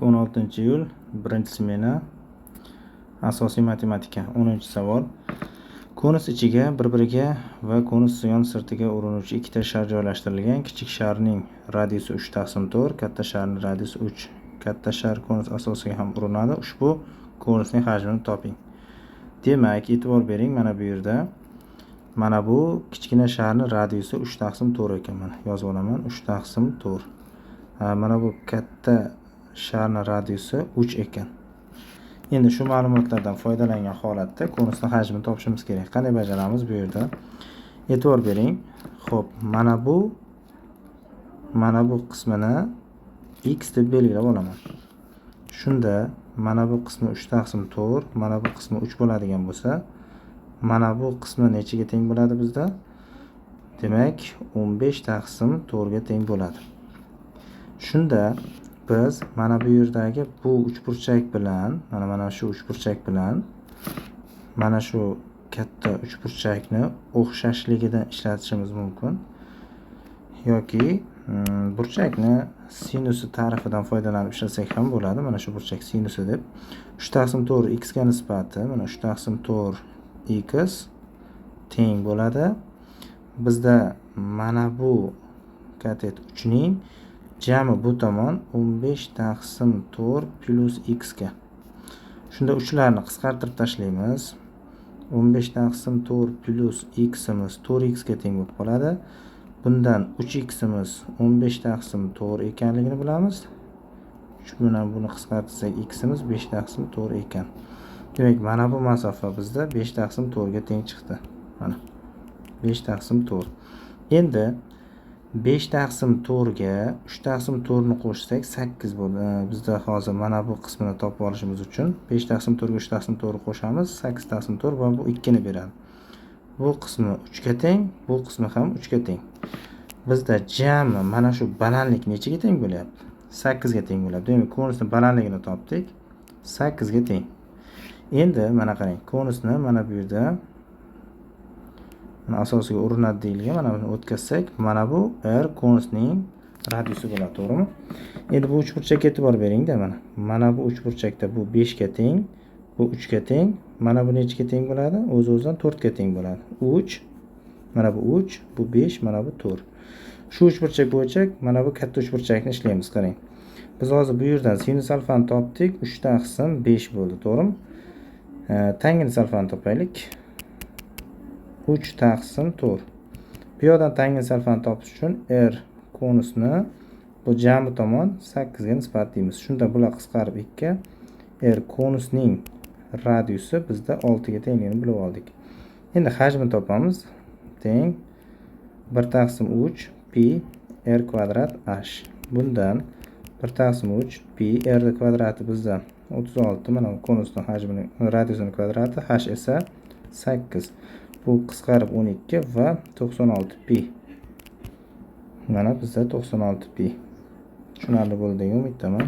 16-iyul 1-smena asosiy matematika 10-savol. Konus ichiga bir-biriga va konus yon sirtiga urinuvchi ikkita shar joylashtirilgan. Kichik sharning radiusi 3/4, katta sharning radiusi 3. Katta shar konus asosiga ham urinadi. Ushbu konusning hajmini toping. Demak, e'tibor bering, mana bu yerda mana bu kichkina sharning radiusi 3/4 ekan. Mana yozib olaman, 3/4. Mana bu katta sharning radiusi 3 ekan. Endi shu ma'lumotlardan foydalangan holatda konusning hajmini topishimiz kerak. Qanday bajaramiz bu yerda? E'tibor bering. Xo'p, mana bu qismini x deb belgilab olaman. Shunda mana bu qismi 3/4, mana bu qismi 3 bo'ladigan bo'lsa, mana bu qismi nechiga teng bo'ladi bizda? Demak, 15/4 ga teng bo'ladi. Shunda biz mana bu yerdagi bu uchburchak bilan, mana shu uchburchak bilan mana shu katta uchburchakni o'xshashligidan ishlatishimiz mumkin. Yoki burchakni sinusi ta'rifidan foydalanib ishlasak ham bo'ladi. Mana shu burchak sinusi deb. 3/4 x ga nisbati mana 3/4 x teng bo'ladi. Bizda mana bu katet 3 ning jami bu tomon 15/4 plus x ga. Shunda uchlarni qisqartirib tashlaymiz. 15/4 plus x imiz 4x ga teng bo'lib qoladi. Bundan 3x imiz 15/4 ekanligini bilamiz. Shu bilan buni qisqartirsak x imiz 5/4 ekan. Demak, mana bu masofa bizda 5/4 ga teng chiqdi. Mana 5/4. Endi 5/4 ga 3/4 ni qo'shsak 8 bo'ladi. Bizda hozir mana bu qismini topib olishimiz uchun 5/4 ga 3/4 qo'shamiz, 8/4 va bu 2 ni beradi. Bu qismi 3 ga teng, bu qismi ham 3 ga teng. Bizda jami mana shu balandlik nechiga teng bo'lyapti? 8 ga teng bo'lyapti. Demak, konusning balandligini topdik. 8 ga teng. Endi mana qarang, konusni mana bu yerda asosiga urinadi deyilgan. Mana buni o'tkazsak, mana bu r konusning radiusi bo'ladi, to'g'rimi? Endi bu uchburchakka e'tibor bering-da, mana bu uchburchakda bu 5 ga teng, bu 3 ga teng, mana bu nechiga teng bo'ladi? O'z-o'zidan 4 ga teng bo'ladi. 3, mana bu 3, bu 5, mana bu 4. Shu uchburchak bo'yicha mana bu katta uchburchakni ishlaymiz, qarang. Biz hozir bu yerdan sinus alfani topdik, 3/5 bo'ldi, to'g'rimi? Tangens alfani topaylik. 3/4. Bu yerdan tangens alfani topish uchun r konusni bu jami tomon 8 ga nisbatlaymiz. Shunda bular qisqarib 2, r konusning radiusi bizda 6 ga tengligini bilib oldik. Endi hajmini topamiz. Teng 1/3 pi r kvadrat h. Bundan 1/3 pi r kvadrati bizda 36, mana konusning hajmining radiusining kvadrati, h esa 8. Bu qisqarib 12 va 96 pi. Mana bizda 96 pi. Tushunarli bo'ldi degan umiddaman.